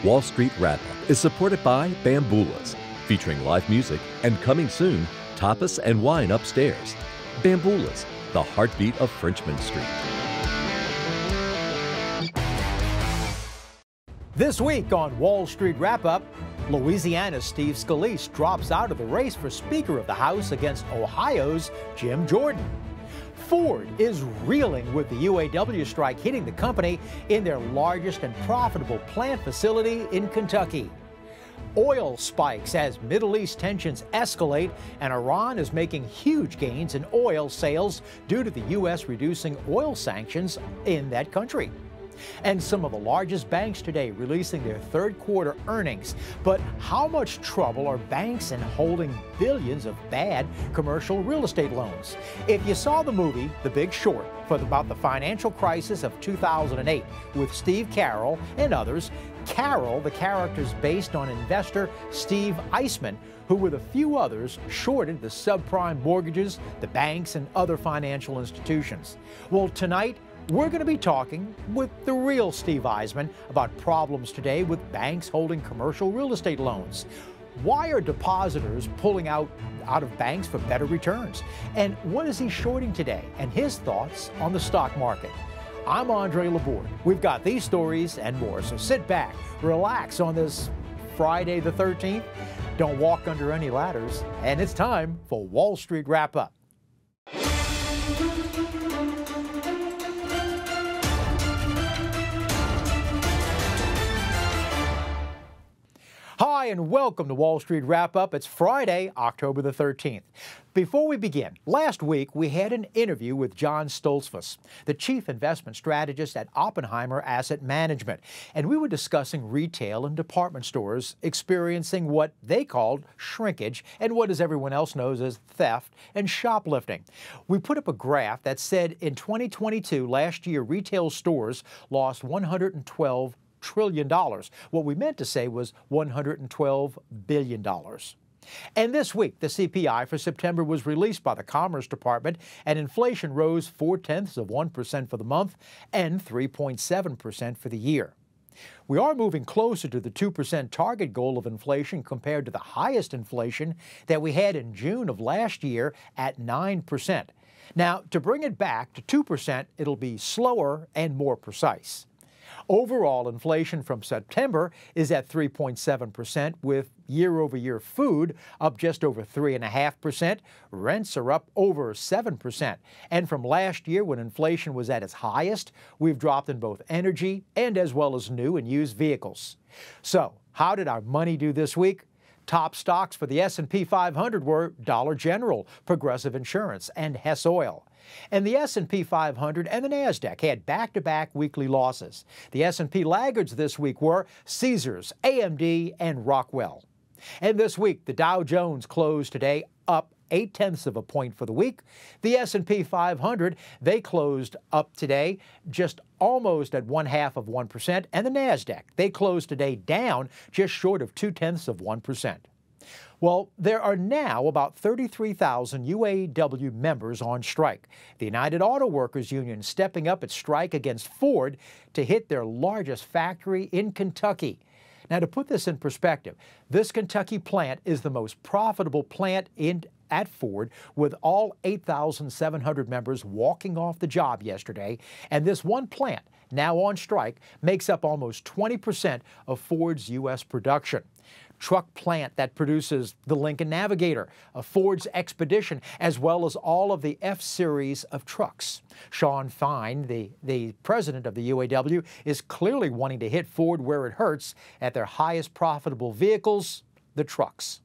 Wall Street Wrap-Up is supported by Bamboolas, featuring live music and coming soon, tapas and wine upstairs. Bamboolas, the heartbeat of Frenchman Street. This week on Wall Street Wrap-Up, Louisiana's Steve Scalise drops out of the race for Speaker of the House against Ohio's Jim Jordan. Ford is reeling with the UAW strike hitting the company in their largest and profitable plant facility in Kentucky. Oil spikes as Middle East tensions escalate, and Iran is making huge gains in oil sales due to the U.S. reducing oil sanctions in that country. And some of the largest banks today releasing their third quarter earnings. But how much trouble are banks in holding billions of bad commercial real estate loans? If you saw the movie The Big Short about the financial crisis of 2008 with Steve Carroll and others, Carroll, the character, is based on investor Steve Eisman, who with a few others shorted the subprime mortgages, the banks, and other financial institutions. Well, tonight, we're going to be talking with the real Steve Eisman about problems today with banks holding commercial real estate loans. Why are depositors pulling out of banks for better returns? And what is he shorting today? And his thoughts on the stock market. I'm Andre Laborde. We've got these stories and more, so sit back, relax on this Friday the 13th. Don't walk under any ladders, and it's time for Wall Street Wrap-Up. Hi, and welcome to Wall Street Wrap-Up. It's Friday, October the 13th. Before we begin, last week we had an interview with John Stoltzfus, the chief investment strategist at Oppenheimer Asset Management, and we were discussing retail and department stores experiencing what they called shrinkage and what, as everyone else knows, as theft and shoplifting. We put up a graph that said in 2022, last year, retail stores lost $112 trillion. What we meant to say was $112 billion. And this week, the CPI for September was released by the Commerce Department, and inflation rose 0.4% for the month and 3.7% for the year. We are moving closer to the 2% target goal of inflation compared to the highest inflation that we had in June of last year at 9%. Now, to bring it back to 2%, it'll be slower and more precise. Overall, inflation from September is at 3.7%, with year-over-year food up just over 3.5%. Rents are up over 7%. And from last year, when inflation was at its highest, we've dropped in both energy and as well as new and used vehicles. So, how did our money do this week? Top stocks for the S&P 500 were Dollar General, Progressive Insurance, and Hess Oil. And the S&P 500 and the NASDAQ had back-to-back weekly losses. The S&P laggards this week were Caesars, AMD, and Rockwell. And this week, the Dow Jones closed today up 0.8 point for the week. The S&P 500, they closed up today just almost at 0.5%, and the NASDAQ, they closed today down just short of 0.2%. Well, there are now about 33,000 UAW members on strike. The United Auto Workers Union stepping up its strike against Ford to hit their largest factory in Kentucky. Now, to put this in perspective, this Kentucky plant is the most profitable plant at Ford, with all 8,700 members walking off the job yesterday. And this one plant, now on strike, makes up almost 20% of Ford's U.S. production. Truck plant that produces the Lincoln Navigator, a Ford's Expedition, as well as all of the F-Series of trucks. Sean Fine, the president of the UAW, is clearly wanting to hit Ford where it hurts at their highest profitable vehicles, the trucks.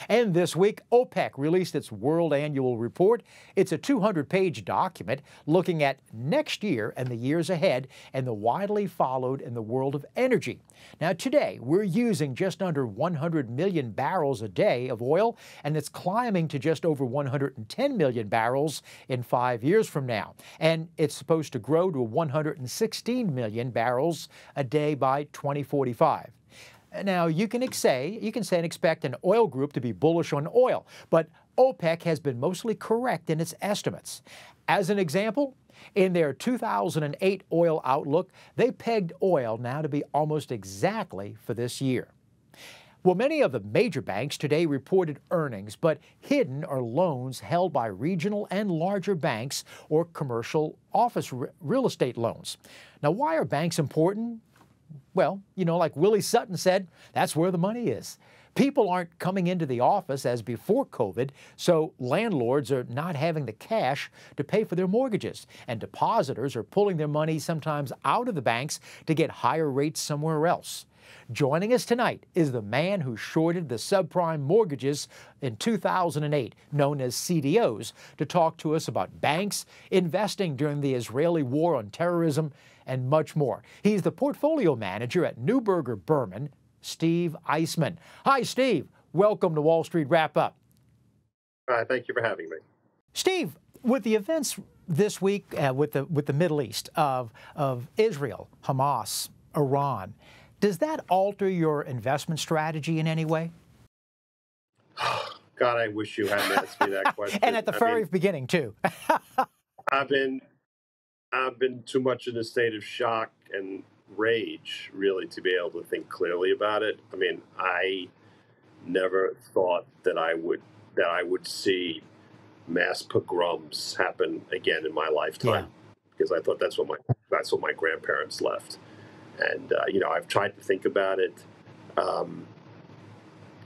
And this week, OPEC released its World Annual Report. It's a 200-page document looking at next year and the years ahead and the widely followed in the world of energy. Now, today, we're using just under 100 million barrels a day of oil, and it's climbing to just over 110 million barrels in 5 years from now. And it's supposed to grow to 116 million barrels a day by 2045. Now, you can say and expect an oil group to be bullish on oil, but OPEC has been mostly correct in its estimates. As an example, in their 2008 oil outlook, they pegged oil now to be almost exactly for this year. Well, many of the major banks today reported earnings, but hidden are loans held by regional and larger banks or commercial office real estate loans. Now, why are banks important? Well, like Willie Sutton said, that's where the money is. People aren't coming into the office as before COVID, so landlords are not having the cash to pay for their mortgages, and depositors are pulling their money sometimes out of the banks to get higher rates somewhere else. Joining us tonight is the man who shorted the subprime mortgages in 2008, known as CDOs, to talk to us about banks, investing during the Israeli war on terrorism, and much more. He's the portfolio manager at Neuberger Berman, Steve Eisman. Hi, Steve. Welcome to Wall Street Wrap-Up. Thank you for having me. Steve, with the events this week with the Middle East of Israel, Hamas, Iran, does that alter your investment strategy in any way? God, I wish you hadn't asked me that question. And at the very beginning, too. I've been too much in a state of shock and rage, really, to be able to think clearly about it. I mean, I never thought that I would see mass pogroms happen again in my lifetime, because I thought that's what my grandparents left. And I've tried to think about it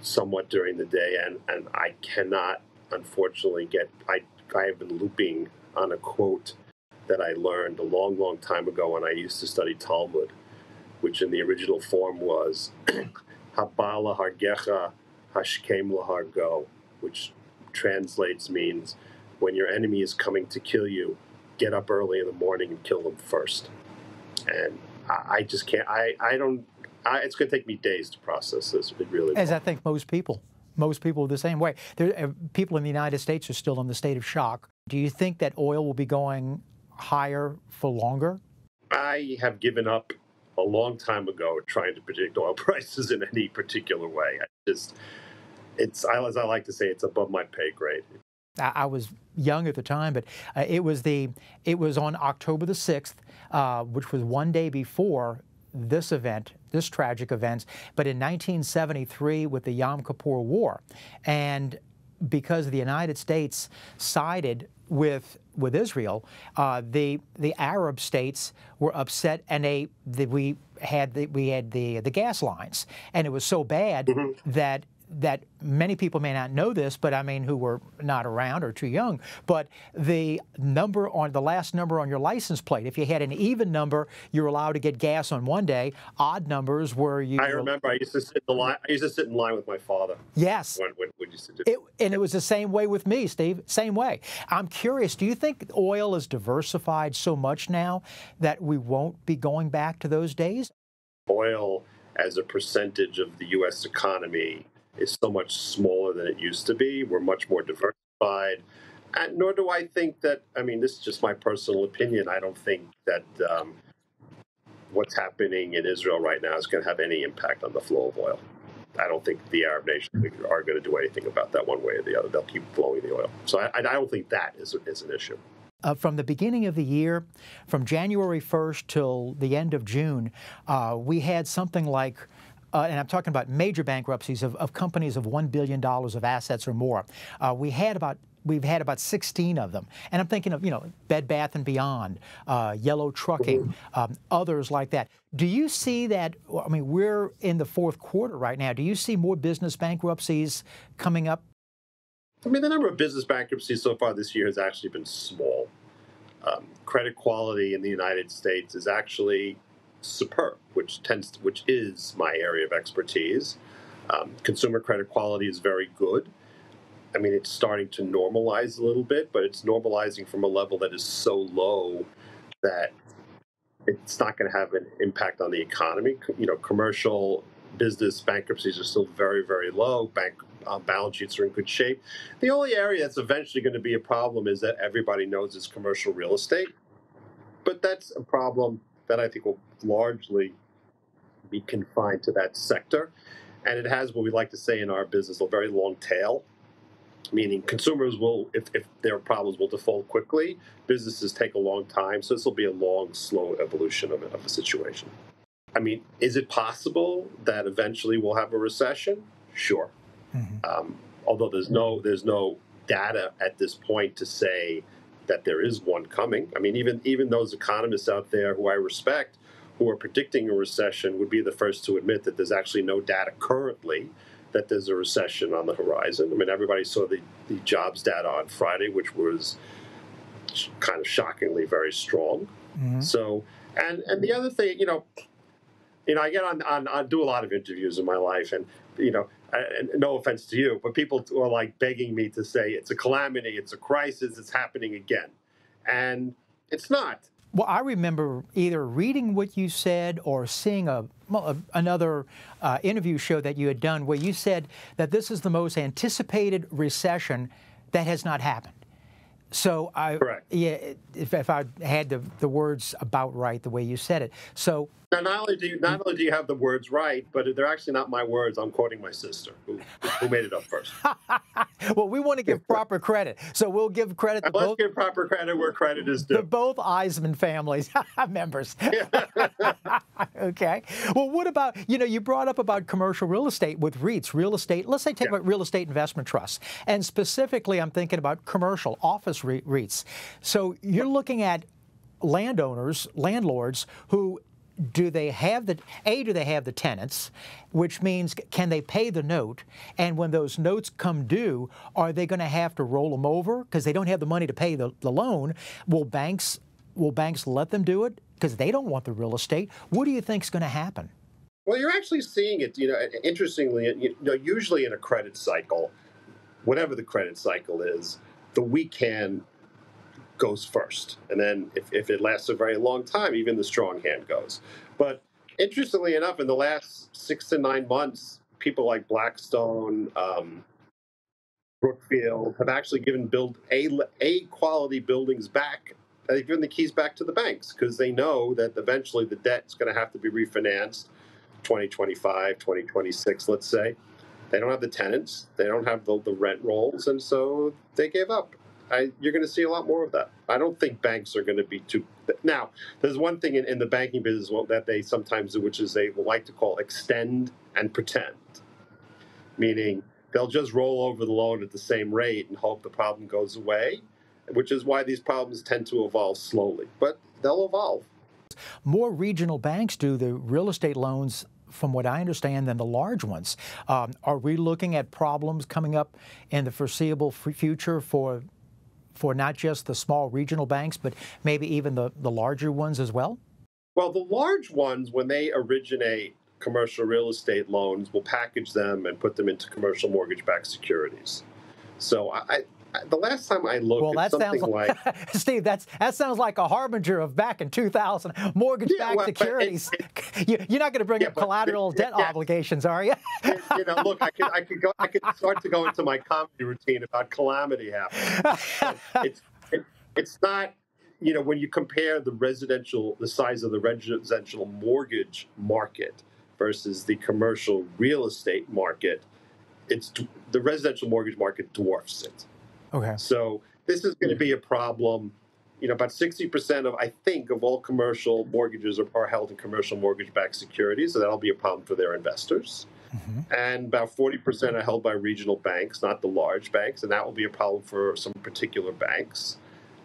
somewhat during the day, and I cannot, unfortunately, I have been looping on a quote that I learned a long, long time ago when I used to study Talmud, which in the original form was Habala hargecha hashkem lahargo, which means when your enemy is coming to kill you, get up early in the morning and kill them first. And I just can't. It's going to take me days to process this. It really. As I think most people are the same way. People in the United States are still in the state of shock. Do you think that oil will be going higher for longer? I have given up a long time ago trying to predict oil prices in any particular way. It's as I like to say, it's above my pay grade. I was young at the time, but it was on October the 6th, which was one day before this tragic event, but in 1973 with the Yom Kippur War. And because the United States sided with Israel, the Arab states were upset, and we had the gas lines, and it was so bad that many people may not know this, but I mean, who were not around or too young, but the last number on your license plate, if you had an even number, you were allowed to get gas on one day. Odd numbers were you. I remember I used to sit in line with my father. Yes. When used to do it. And it was the same way with me, Steve. Same way. I'm curious, do you think oil is diversified so much now that we won't be going back to those days? Oil as a percentage of the U.S. economy is so much smaller than it used to be. We're much more diversified. And nor do I think that, I mean, this is just my personal opinion. I don't think that what's happening in Israel right now is going to have any impact on the flow of oil. I don't think the Arab nations are going to do anything about that one way or the other. They'll keep flowing the oil. So I don't think that is an issue. From the beginning of the year, from January 1st till the end of June, we had something like and I'm talking about major bankruptcies of companies of $1 billion of assets or more. We've had about 16 of them. And I'm thinking of, Bed Bath & Beyond, Yellow Trucking, others like that. Do you see that, I mean, we're in the fourth quarter right now. Do you see more business bankruptcies coming up? I mean, the number of business bankruptcies so far this year has actually been small. Credit quality in the United States is actually superb, which is my area of expertise. Consumer credit quality is very good. I mean, it's starting to normalize a little bit, but it's normalizing from a level that is so low that it's not going to have an impact on the economy. Commercial business bankruptcies are still very, very low. Bank balance sheets are in good shape. The only area that's eventually going to be a problem is that everybody knows is commercial real estate. But that's a problem that I think will largely be confined to that sector. And it has what we like to say in our business, a very long tail. meaning consumers will, if there are problems, will default quickly. Businesses take a long time, so this will be a long, slow evolution of the situation. I mean, is it possible that eventually we'll have a recession? Sure. Although there's no data at this point to say that there is one coming. I mean, even those economists out there who I respect, who are predicting a recession, would be the first to admit that there's actually no data currently that there's a recession on the horizon. I mean, everybody saw the jobs data on Friday, which was kind of shockingly very strong. So, and the other thing, I get on do a lot of interviews in my life, and and no offense to you, but people are like begging me to say it's a calamity, it's a crisis, it's happening again, and it's not. Well, I remember either reading what you said or seeing another interview show that you had done where you said that this is the most anticipated recession that has not happened. So Correct. Yeah, if I had the words about right the way you said it. So now, not only do you have the words right, but they're actually not my words. I'm quoting my sister, who made it up first. Well, we want to give proper credit, so we'll give credit to Let's both. give proper credit where credit is due. To both Eisman families members. Okay. Well, what about, you brought up about commercial real estate with REITs, real estate. Let's say take about real estate investment trusts, and specifically, I'm thinking about commercial office REITs. So you're looking at landlords who. Do they have the tenants, which means can they pay the note? And when those notes come due, are they going to have to roll them over because they don't have the money to pay the loan? Will banks let them do it because they don't want the real estate? What do you think is going to happen? Well, you're actually seeing it. Interestingly, usually in a credit cycle, whatever the credit cycle is, the weak hand goes first. And then if it lasts a very long time, even the strong hand goes. But interestingly enough, in the last 6 to 9 months, people like Blackstone, Brookfield have actually given A quality buildings back. They've given the keys back to the banks because they know that eventually the debt is going to have to be refinanced 2025, 2026, let's say. They don't have the tenants. They don't have the rent rolls. And so they gave up. You're going to see a lot more of that. I don't think banks are going to be too. Now, there's one thing in the banking business that they sometimes do, which is they like to call extend and pretend, meaning they'll just roll over the loan at the same rate and hope the problem goes away, which is why these problems tend to evolve slowly. But they'll evolve. More regional banks do the real estate loans, from what I understand, than the large ones. Are we looking at problems coming up in the foreseeable future for not just the small regional banks, but maybe even the larger ones as well? Well, the large ones, when they originate commercial real estate loans, will package them and put them into commercial mortgage-backed securities. So the last time I looked at something like Steve, that sounds like a harbinger of back in 2000 mortgage-backed securities. You're not going to bring up collateral debt obligations, are you? Look, I could start to go into my comedy routine about calamity happening. It's not, when you compare the size of the residential mortgage market versus the commercial real estate market, the residential mortgage market dwarfs it. Okay. So this is going to be a problem. About 60% of all commercial mortgages are held in commercial mortgage-backed securities, so that'll be a problem for their investors. And about 40% are held by regional banks, not the large banks, and that will be a problem for some particular banks.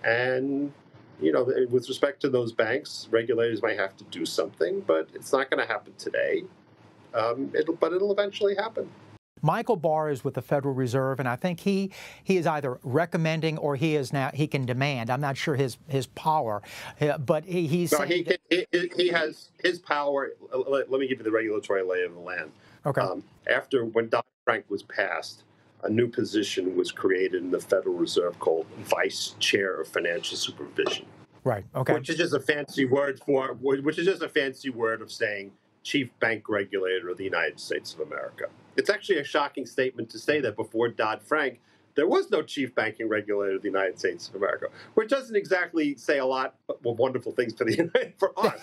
And with respect to those banks, regulators might have to do something, but it's not going to happen today. It'll eventually happen. Michael Barr is with the Federal Reserve, and I think he is either recommending or he can demand. I'm not sure his power, but he has his power. Let me give you the regulatory lay of the land. Okay. When Dodd-Frank was passed, a new position was created in the Federal Reserve called Vice Chair of Financial Supervision. Right. Okay. Which is just a fancy word of saying Chief Bank Regulator of the United States of America. It's actually a shocking statement to say that before Dodd-Frank, there was no chief banking regulator of the United States of America, which doesn't exactly say a lot of wonderful things for us.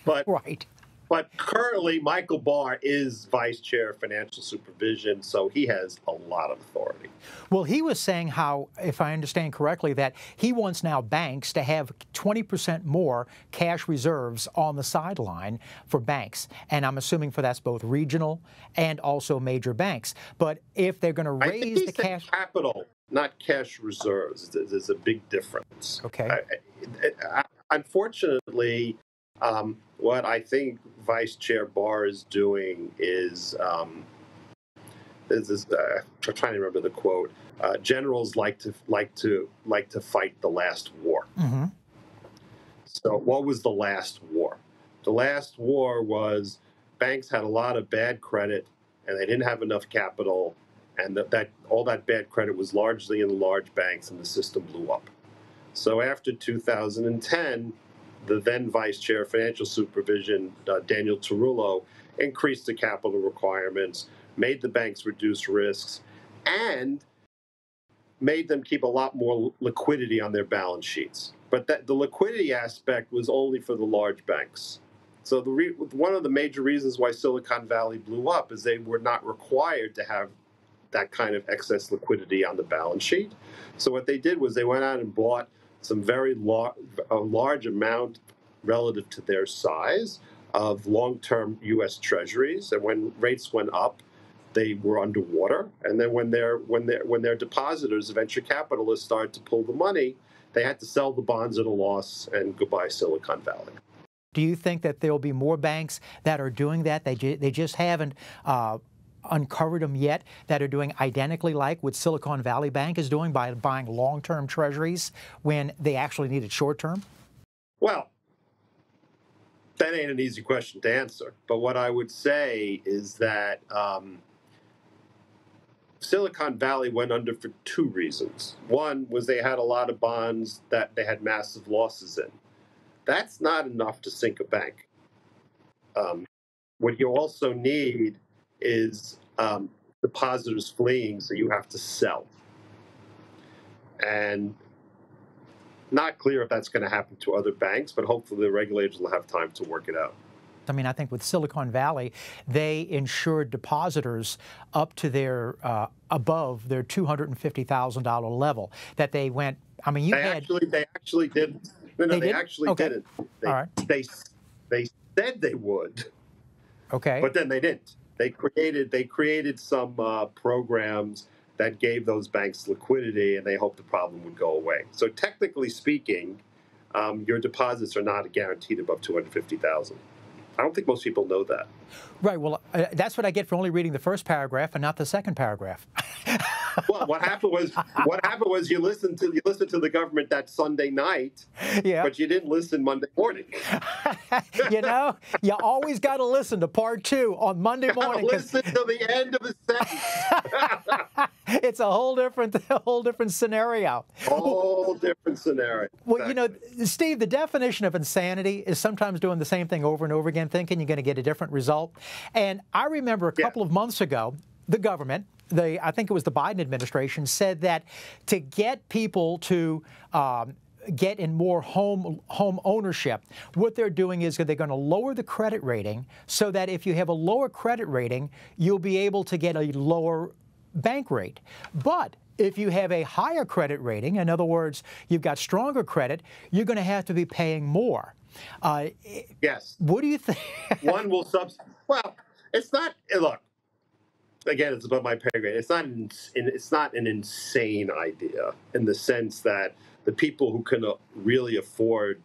But right. But currently, Michael Barr is vice chair of financial supervision, so he has a lot of authority. Well, he was saying how, if I understand correctly, that he wants now banks to have 20% more cash reserves on the sideline for banks. And I'm assuming for that's both regional and also major banks. But if they're going to I think raise he the said cash... capital, not cash reserves. There's a big difference. Okay. Unfortunately, what I think Vice Chair Barr is doing is I'm trying to remember the quote. Generals like to fight the last war. Mm-hmm. So, what was the last war? The last war was banks had a lot of bad credit, and they didn't have enough capital, and that all that bad credit was largely in the large banks, and the system blew up. So, after 2010, the then Vice Chair of Financial Supervision, Daniel Tarullo, increased the capital requirements, made the banks reduce risks, and made them keep a lot more liquidity on their balance sheets. But the liquidity aspect was only for the large banks. So one of the major reasons why Silicon Valley blew up is they were not required to have that kind of excess liquidity on the balance sheet. So what they did was they went out and bought some very large amount relative to their size of long-term U.S. Treasuries, and when rates went up, they were underwater. And then when their depositors, venture capitalists, started to pull the money, they had to sell the bonds at a loss, and goodbye Silicon Valley. Do you think that there will be more banks that are doing that? They just haven't uncovered them yet, that are doing identically like what Silicon Valley Bank is doing by buying long-term treasuries when they actually need it short-term? Well, that ain't an easy question to answer. But what I would say is that Silicon Valley went under for two reasons. One was they had a lot of bonds that they had massive losses in. That's not enough to sink a bank. What you also need is depositors fleeing, so you have to sell. And not clear if that's going to happen to other banks, but hopefully the regulators will have time to work it out. I mean, I think with Silicon Valley, they insured depositors up to their above their $250,000 level. That they went. I mean, they actually didn't. No, they actually didn't. All right. They said they would. Okay. But then they didn't. They created some programs that gave those banks liquidity, and they hoped the problem would go away. So technically speaking, your deposits are not guaranteed above $250,000. I don't think most people know that. Right. Well, that's what I get for only reading the first paragraph and not the second paragraph. Well, what happened was you listened to the government that Sunday night, yeah, but you didn't listen Monday morning. You know, you always got to listen to part two on Monday morning. Listen to the end of the sentence. It's a whole different scenario. Whole different scenario. Well, exactly. You know, Steve, the definition of insanity is sometimes doing the same thing over and over again, thinking you're going to get a different result. And I remember a couple of months ago, the government, I think it was the Biden administration, said that to get people to get in more home ownership, what they're doing is they're going to lower the credit rating so that if you have a lower credit rating, you'll be able to get a lower bank rate. But if you have a higher credit rating, in other words, you've got stronger credit, you're going to have to be paying more. Yes. What do you think? One will Well, it's not. Look, again, it's above my pay grade. It's not an insane idea in the sense that the people who can really afford,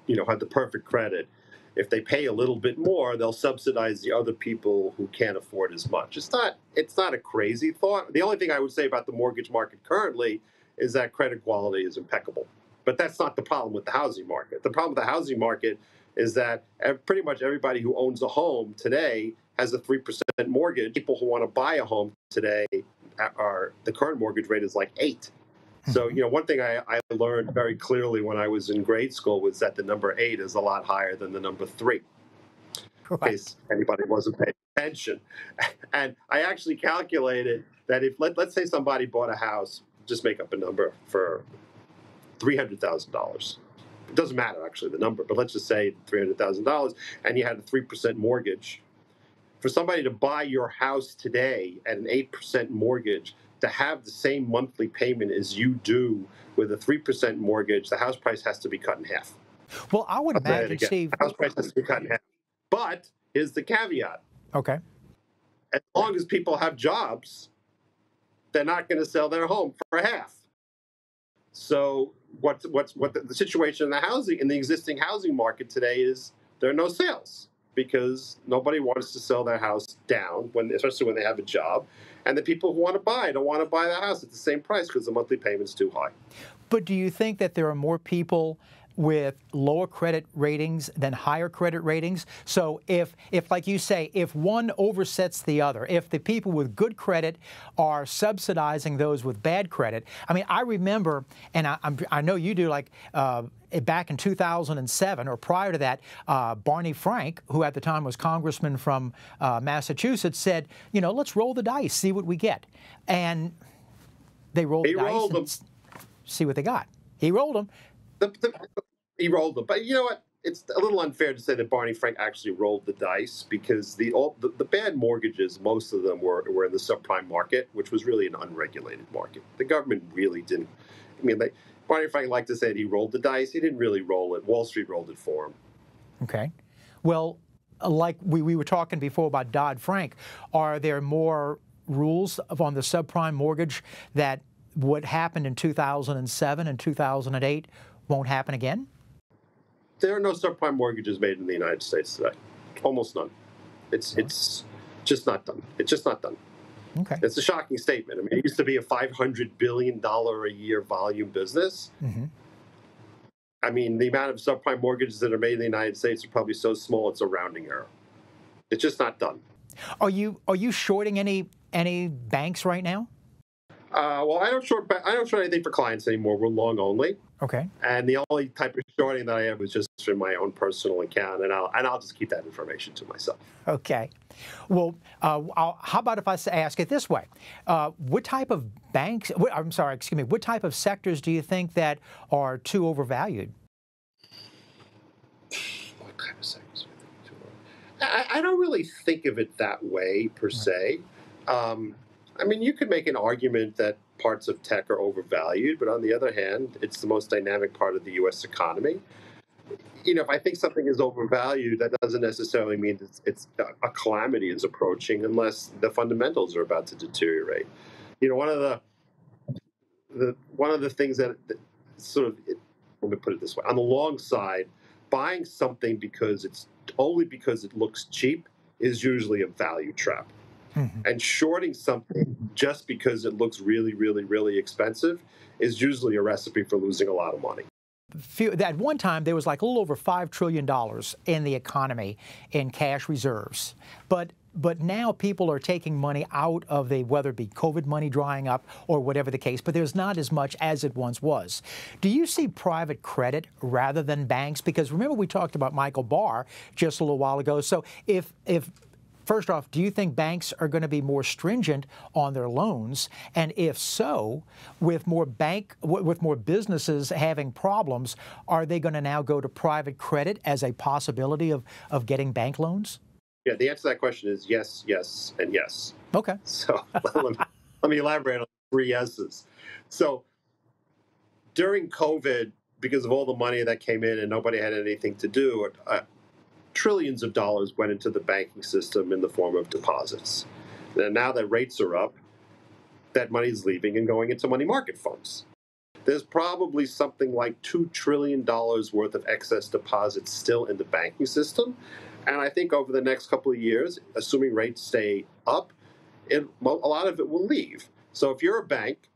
have the perfect credit, if they pay a little bit more, they'll subsidize the other people who can't afford as much. It's not a crazy thought. The only thing I would say about the mortgage market currently is that credit quality is impeccable. But that's not the problem with the housing market. The problem with the housing market is that pretty much everybody who owns a home today has a 3% mortgage. People who want to buy a home today the current mortgage rate is like 8%. So, one thing I learned very clearly when I was in grade school was that the number 8 is a lot higher than the number 3, in case anybody wasn't paying attention. And I actually calculated that if, let's say somebody bought a house, just make up a number, for $300,000. it doesn't matter actually the number, but let's just say $300,000, and you had a 3% mortgage. For somebody to buy your house today at an 8% mortgage, to have the same monthly payment as you do with a 3% mortgage, the house price has to be cut in half. Well, I would imagine, Steve. The house price has to be cut in half. But here's the caveat. Okay. As long as people have jobs, they're not going to sell their home for half. So what the situation in the existing housing market today is there are no sales because nobody wants to sell their house down, especially when they have a job. And the people who want to buy don't want to buy the house at the same price because the monthly payment's too high. But do you think that there are more people with lower credit ratings than higher credit ratings? So if like you say, if one oversets the other, if the people with good credit are subsidizing those with bad credit, I mean, I remember, and I know you do, like back in 2007 or prior to that, Barney Frank, who at the time was congressman from Massachusetts, said, you know, let's roll the dice, see what we get. And they rolled the dice and see what they got. He rolled them. He rolled them. But you know what? It's a little unfair to say that Barney Frank actually rolled the dice because the bad mortgages, most of them were in the subprime market, which was really an unregulated market. The government really didn't. I mean, Barney Frank liked to say that he rolled the dice. He didn't really roll it. Wall Street rolled it for him. Okay. Well, like we were talking before about Dodd-Frank, are there more rules on the subprime mortgage that what happened in 2007 and 2008 won't happen again? There are no subprime mortgages made in the United States today. Almost none. It's just not done. It's just not done. Okay. It's a shocking statement. I mean, it used to be a $500 billion a year volume business. Mm-hmm. I mean, the amount of subprime mortgages that are made in the United States are probably so small it's a rounding error. It's just not done. Are you shorting any banks right now? Well, I don't short anything for clients anymore. We're long only. Okay. And the only type of shorting that I have is just for my own personal account, and I'll just keep that information to myself. Okay. Well, how about if I ask it this way? What type of banks? What type of sectors do you think that are too overvalued? What kind of sectors do you think too overvalued? I don't really think of it that way per se. I mean, you could make an argument that parts of tech are overvalued, but on the other hand, it's the most dynamic part of the U.S. economy. You know, if I think something is overvalued, that doesn't necessarily mean it's a calamity is approaching unless the fundamentals are about to deteriorate. You know, one of the things that let me put it this way: on the long side, buying something because it looks cheap is usually a value trap. Mm-hmm. And shorting something just because it looks really, really, really expensive is usually a recipe for losing a lot of money. At one time, there was like a little over $5 trillion in the economy in cash reserves. But now people are taking money out of whether it be COVID money drying up or whatever the case, but there's not as much as it once was. Do you see private credit rather than banks? Because remember we talked about Michael Barr just a little while ago. So if first off, do you think banks are going to be more stringent on their loans? And if so, with more businesses having problems, are they going to now go to private credit as a possibility of getting bank loans? Yeah, the answer to that question is yes, yes, and yes. Okay. So let me elaborate on 3 yeses. So during COVID, because of all the money that came in and nobody had anything to do, trillions of dollars went into the banking system in the form of deposits. And now that rates are up, that money is leaving and going into money market funds. There's probably something like $2 trillion worth of excess deposits still in the banking system. And I think over the next couple of years, assuming rates stay up, a lot of it will leave. So if you're a bank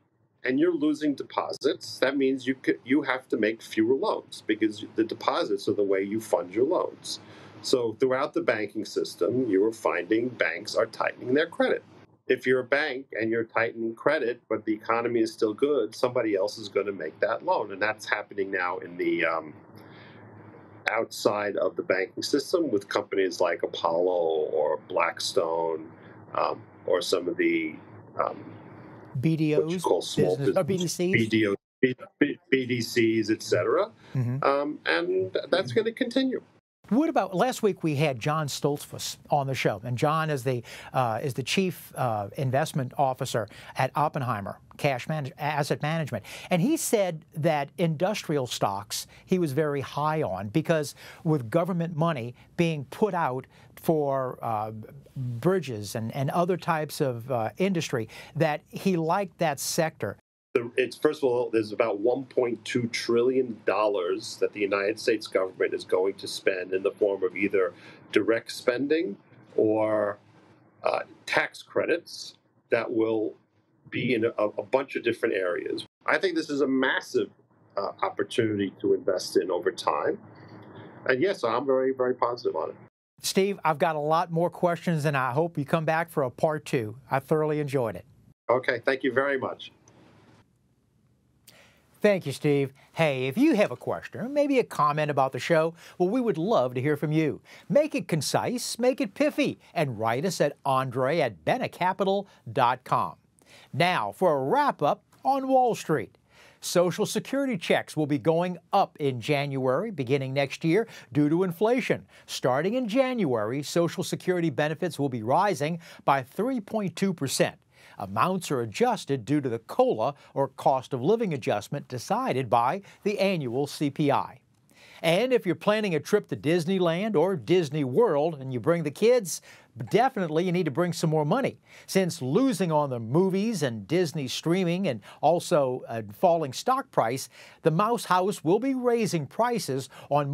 and you're losing deposits, that means you have to make fewer loans because the deposits are the way you fund your loans. So throughout the banking system, you are finding banks are tightening their credit. If you're a bank and you're tightening credit, but the economy is still good, somebody else is going to make that loan. And that's happening now in the outside of the banking system with companies like Apollo or Blackstone or some of the BDOs, what you call small business, BDCs? BDCs, et cetera. And that's going to continue. What about last week? We had John Stoltzfus on the show, and John is the chief investment officer at Oppenheimer Asset Management, and he said that industrial stocks he was very high on because with government money being put out for bridges and other types of industry, that he liked that sector. It's first of all, there's about $1.2 trillion that the United States government is going to spend in the form of either direct spending or tax credits that will be in a bunch of different areas. I think this is a massive opportunity to invest in over time. And yes, I'm very, very positive on it. Steve, I've got a lot more questions, and I hope you come back for a part 2. I thoroughly enjoyed it. Okay, thank you very much. Thank you, Steve. Hey, if you have a question or maybe a comment about the show, well, we would love to hear from you. Make it concise, make it piffy, and write us at andre@benacapital.com. Now, for a wrap-up on Wall Street. Social Security checks will be going up in January, beginning next year, due to inflation. Starting in January, Social Security benefits will be rising by 3.2%. Amounts are adjusted due to the COLA, or cost of living adjustment, decided by the annual CPI. And if you're planning a trip to Disneyland or Disney World and you bring the kids, definitely you need to bring some more money. Since losing on the movies and Disney streaming and also a falling stock price, the Mouse House will be raising prices on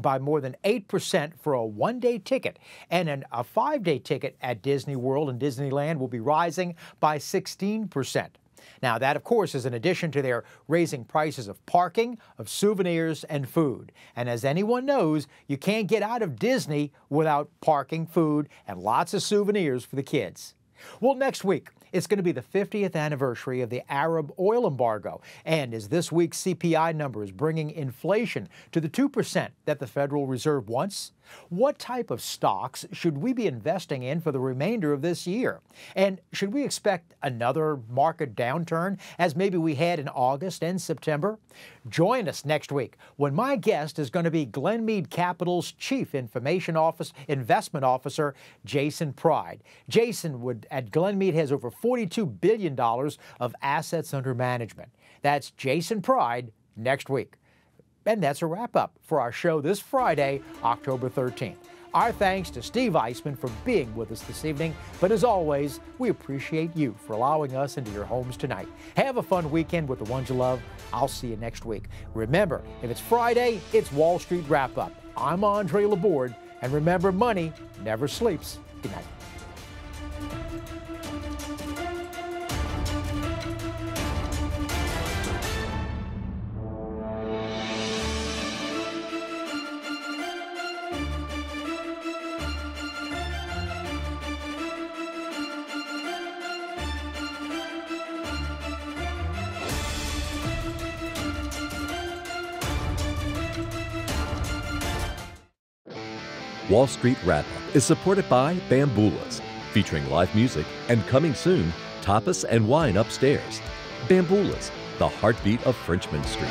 by more than 8% for a one-day ticket, and a 5-day ticket at Disney World and Disneyland will be rising by 16%. Now, that, of course, is in addition to their raising prices of parking, of souvenirs, and food. And as anyone knows, you can't get out of Disney without parking, food, and lots of souvenirs for the kids. Well, next week, it's going to be the 50th anniversary of the Arab oil embargo, and as this week's CPI number is bringing inflation to the 2% that the Federal Reserve wants, what type of stocks should we be investing in for the remainder of this year? And should we expect another market downturn, as maybe we had in August and September? Join us next week when my guest is going to be Glenmead Capital's Chief Investment Officer, Jason Pride. Jason at Glenmead has over $42 billion of assets under management. That's Jason Pride next week. And that's a wrap-up for our show this Friday, October 13th. Our thanks to Steve Eisman for being with us this evening. But as always, we appreciate you for allowing us into your homes tonight. Have a fun weekend with the ones you love. I'll see you next week. Remember, if it's Friday, it's Wall Street Wrap-Up. I'm Andre Laborde, and remember, money never sleeps. Good night. Wall Street Wrap-Up is supported by Bamboolas, featuring live music and coming soon, tapas and wine upstairs. Bamboolas, the heartbeat of Frenchman Street.